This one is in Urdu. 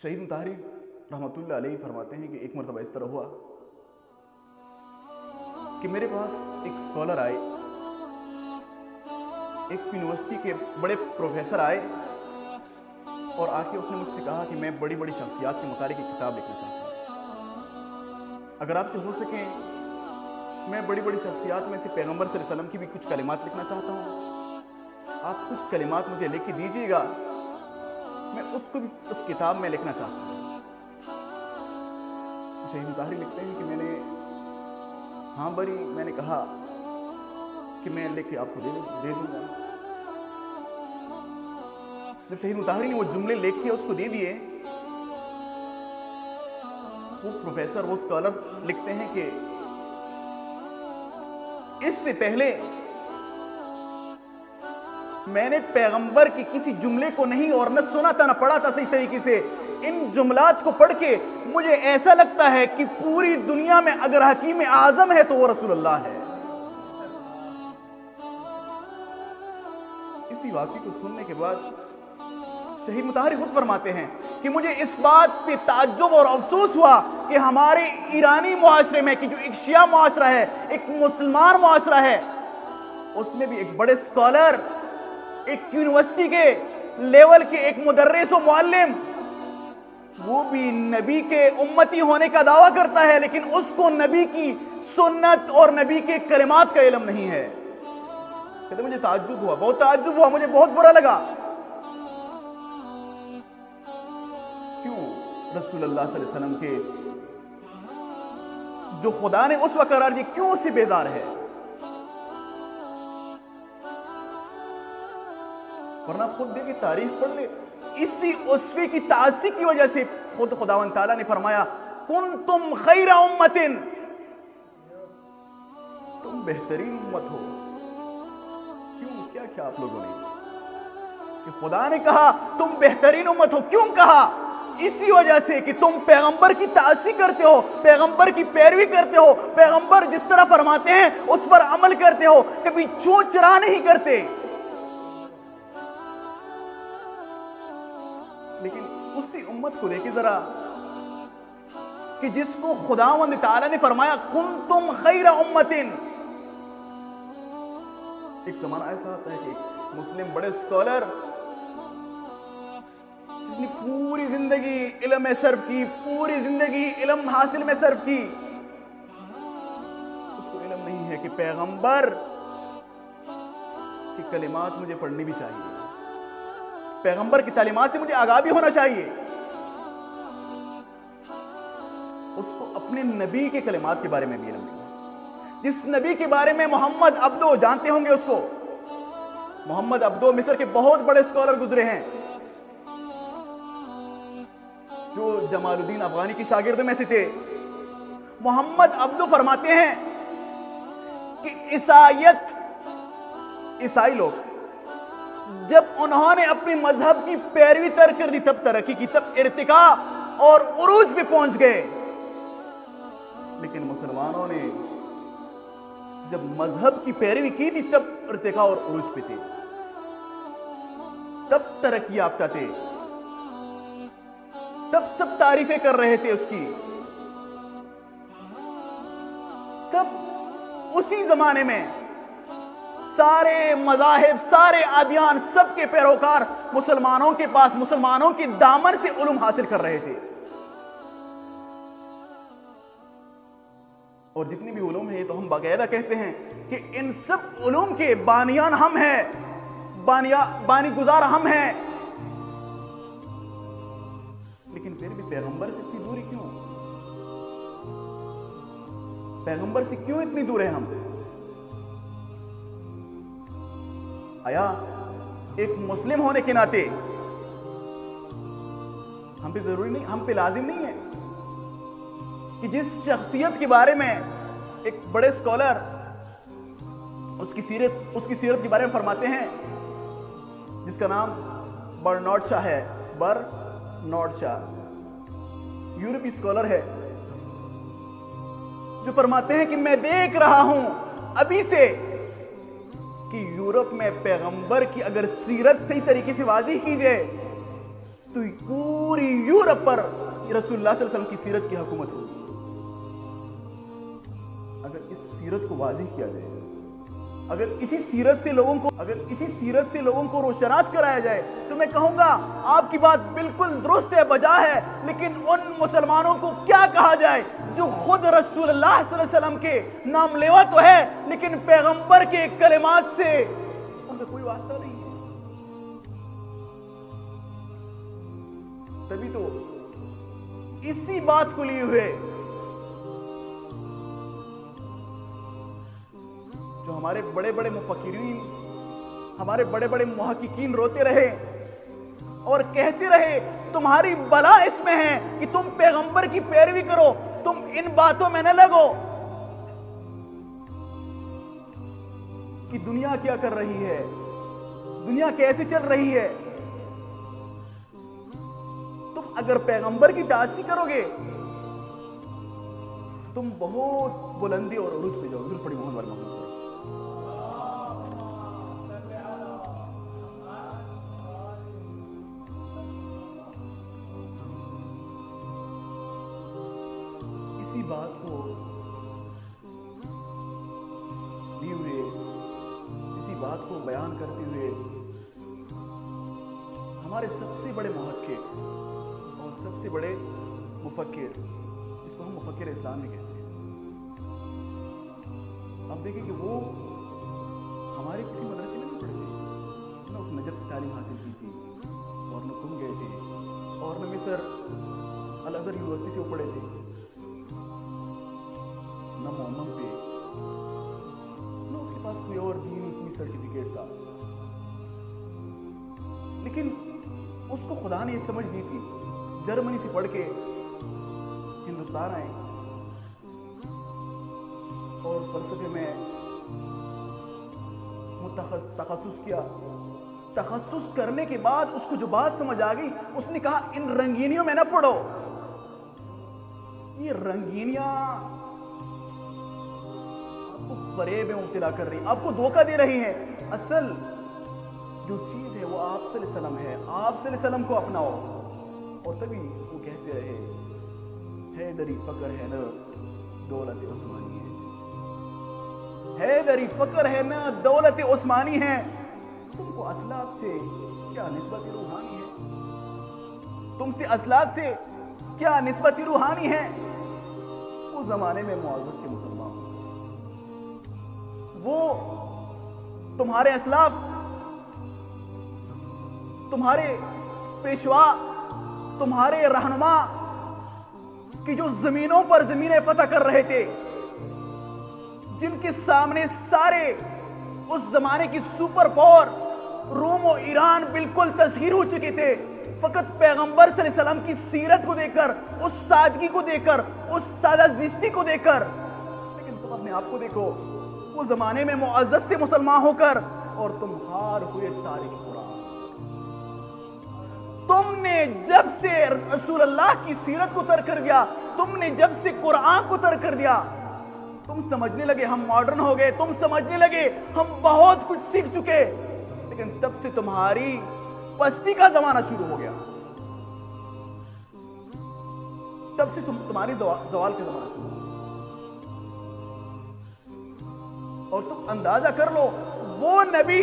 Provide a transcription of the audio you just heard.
شہید مطہری رحمۃ اللہ علیہ فرماتے ہیں کہ ایک مرتبہ اس طرح ہوا کہ میرے پاس ایک اسکالر آئے، ایک یونیورسٹی کے بڑے پروفیسر آئے اور آ کے اس نے مجھ سے کہا کہ میں بڑی بڑی شخصیات کے متعلق ایک کتاب لکھنا چاہتا ہوں، اگر آپ سے ہو سکے میں بڑی بڑی شخصیات میں سے پیغمبر صلی اللہ علیہ وسلم کی بھی کچھ کلمات لکھنا چاہتا ہوں، آپ کچھ کلمات مجھے لکھ کے دیجیے گا، میں اس کو بھی اس کتاب میں لکھنا چاہتا ہوں۔ شہید مطہری لکھتے ہیں کہ میں نے ہاں بری میں نے کہا کہ میں لکھ کے آپ کو دے دوں گا۔ جب شہید مطہری نے وہ جملے لکھ کے اس کو دے دیے، وہ پروفیسر وہ اسکالر لکھتے ہیں کہ اس سے پہلے میں نے پیغمبر کی کسی جملے کو نہیں اور نہ سنا تھا نہ پڑھا تھا صحیح طریقے سے، ان جملات کو پڑھ کے مجھے ایسا لگتا ہے کہ پوری دنیا میں اگر حکیم اعظم ہے تو وہ رسول اللہ ہے۔ اسی واقعے کو سننے کے بعد شہید مطہری خود فرماتے ہیں کہ مجھے اس بات پہ تعجب اور افسوس ہوا کہ ہمارے ایرانی معاشرے میں کہ جو ایک شیعہ معاشرہ ہے، ایک مسلمان معاشرہ ہے، اس میں بھی ایک بڑے اسکالر، ایک یونیورسٹی کے لیول کے ایک مدرس و معلم، وہ بھی نبی کے امتی ہونے کا دعویٰ کرتا ہے، لیکن اس کو نبی کی سنت اور نبی کے کلمات کا علم نہیں ہے۔ کہتے مجھے تعجب ہوا، بہت تعجب ہوا، مجھے بہت برا لگا۔ کیوں رسول اللہ صلی اللہ علیہ وسلم کے جو خدا نے اس وقت قرار دی، کیوں اس سے بیزار ہے؟ ورنہ خود دیکھیں تاریخ پڑھ لے، اسی اسوے کی تعصی کی وجہ سے خود خداوند تعالیٰ نے فرمایا کنتم خیر امت، تم بہترین امت ہو۔ کیوں کیا کیا آپ لوگوں نے کہ خدا نے کہا تم بہترین امت ہو؟ کیوں کہا؟ اسی وجہ سے کہ تم پیغمبر کی تعصی کرتے ہو، پیغمبر کی پیروی کرتے ہو، پیغمبر جس طرح فرماتے ہیں اس پر عمل کرتے ہو، کبھی چون چرا نہیں کرتے۔ لیکن اسی امت کو دیکھیں ذرا کہ جس کو خداوند تعالیٰ نے فرمایا کنتم خیر امت، ایک زمانہ ایسا آتا ہے کہ ایک مسلم بڑے اسکالر جس نے پوری زندگی علم میں صرف کی، پوری زندگی علم حاصل میں صرف کی، اس کو علم نہیں ہے کہ پیغمبر کی کلمات مجھے پڑھنی بھی چاہیے، پیغمبر کی تعلیمات سے مجھے آگاہ بھی ہونا چاہیے۔ اس کو اپنے نبی کے کلمات کے بارے میں بھی علم نہیں ہے، جس نبی کے بارے میں محمد عبدو جانتے ہوں گے اس کو، محمد عبدو مصر کے بہت بڑے اسکالر گزرے ہیں، جو جمال الدین افغانی کی شاگرد میں سے تھے۔ محمد عبدو فرماتے ہیں کہ عیسائی لوگ جب انہوں نے اپنی مذہب کی پیروی ترک کر دی، تب ترقی کی، تب ارتقاء اور عروج پہ پہنچ گئے، لیکن مسلمانوں نے جب مذہب کی پیروی کی تھی تب ارتقاء اور عروج پہ تھے، تب ترقی یافتہ تھے، تب سب تعریفیں کر رہے تھے اس کی، تب اسی زمانے میں سارے مذاہب، سارے ادیان، سب کے پیروکار مسلمانوں کے پاس، مسلمانوں کے دامن سے علم حاصل کر رہے تھے، اور جتنی بھی علوم ہیں یہ تو ہم باقاعدہ کہتے ہیں کہ ان سب علوم کے بانیان ہم ہیں، بانی گزار ہم ہیں، لیکن پھر بھی پیغمبر سے اتنی دوری کیوں؟ پیغمبر سے کیوں اتنی دور ہے ہم؟ آیا ایک مسلم ہونے کے ناطے ہم پہ ضروری نہیں، ہم پہ لازم نہیں ہے کہ جس شخصیت کے بارے میں ایک بڑے اسکالر اس کی سیرت کے بارے میں فرماتے ہیں، جس کا نام برنارڈ شاہ ہے، برنارڈ شاہ یورپی اسکالر ہے، جو فرماتے ہیں کہ میں دیکھ رہا ہوں ابھی سے کہ یورپ میں پیغمبر کی اگر سیرت صحیح طریقے سے واضح کی جائے تو پوری یورپ پر رسول اللہ صلی اللہ علیہ وسلم کی سیرت کی حکومت ہوگی۔ اگر اس سیرت کو واضح کیا جائے، اگر اسی سیرت سے لوگوں کو روشناس کرایا جائے، تو میں کہوں گا آپ کی بات بالکل درست ہے، بجا ہے، لیکن ان مسلمانوں کو کیا کہا جائے جو خود رسول اللہ صلی اللہ علیہ وسلم کے نام لیوا تو ہے، لیکن پیغمبر کے کلمات سے ان کا کوئی واسطہ نہیں ہے۔ تبھی تو اسی بات کو لیے ہوئے جو ہمارے بڑے بڑے مفکرین، ہمارے بڑے بڑے محققین روتے رہے اور کہتے رہے تمہاری بلا اس میں ہے کہ تم پیغمبر کی پیروی کرو، تم ان باتوں میں نہ لگو کہ دنیا کیا کر رہی ہے، دنیا کیسے چل رہی ہے۔ تم اگر پیغمبر کی تعصی کرو گے تم بہت بلندی اور عروج پہ جاؤ۔ دل پڑی محمد والا محمد۔ اسی بات کو لیے ہوئے، اسی بات کو بیان کرتے ہوئے ہمارے سب سے بڑے محقق اور سب سے بڑے مفکر، اس کو ہم مفکر اسلام میں کہتے ہیں، اب دیکھیں کہ وہ ہمارے کسی مدرسے میں نہیں پڑھے تھے، نہ اس نجف سے تعلیم حاصل کی تھی اور نہ کم گئے تھے اور نہ مصر الازہر یونیورسٹی سے وہ پڑھے تھے، نہ محمد پہ، نہ اس کے پاس کوئی اور دینی سرٹیفکیٹ تھا، لیکن اس کو خدا نے یہ سمجھ دی تھی۔ جرمنی سے پڑھ کے ہندوستان آئے اور فلسفے میں تخصص کیا۔ تخصص کرنے کے بعد اس کو جو بات سمجھ آ گئی، اس نے کہا ان رنگینیوں میں نہ پڑھو، یہ رنگینیاں آپ کو فریب میں مبتلا کر رہی، آپ کو دھوکہ دے رہی ہیں۔ اصل جو چیز ہے وہ آپ صلی اللہ علیہ وسلم ہے، آپ صلی اللہ علیہ وسلم کو اپناؤ۔ اور تبھی وہ کہتے رہے حیدری فقر ہے نہ دولت عثمانی ہے، حیدری فقر ہے نہ دولت عثمانی ہے۔ تم کو اسلاف سے کیا نسبت روحانی ہے؟ تم سے اسلاف سے کیا نسبت روحانی ہے؟ اس زمانے میں معزز کے مسلمان، وہ تمہارے اسلاف، تمہارے پیشوا، تمہارے رہنما کہ جو زمینوں پر زمینیں فتح کر رہے تھے، جن کے سامنے سارے اس زمانے کی سپر پاور روم و ایران بالکل تسخیر ہو چکے تھے، فقط پیغمبر صلی اللہ علیہ وسلم کی سیرت کو دیکھ کر، اس سادگی کو دیکھ کر، اس سادہ زیستی کو دیکھ کر۔ لیکن تم اپنے آپ کو دیکھو، وہ زمانے میں معزز تھے مسلمان ہو کر، اور تم ہار ہوئے تاریخ قرآن۔ تم نے جب سے رسول اللہ کی سیرت کو ترک کر دیا، تم نے جب سے قرآن کو ترک کر دیا، تم سمجھنے لگے ہم ماڈرن ہو گئے، تم سمجھنے لگے ہم بہت کچھ سیکھ چکے، لیکن تب سے تمہاری پستی کا زمانہ شروع ہو گیا، تب سے تمہاری زوال کا زمانہ شروع ہو گیا۔ اور تم اندازہ کر لو، وہ نبی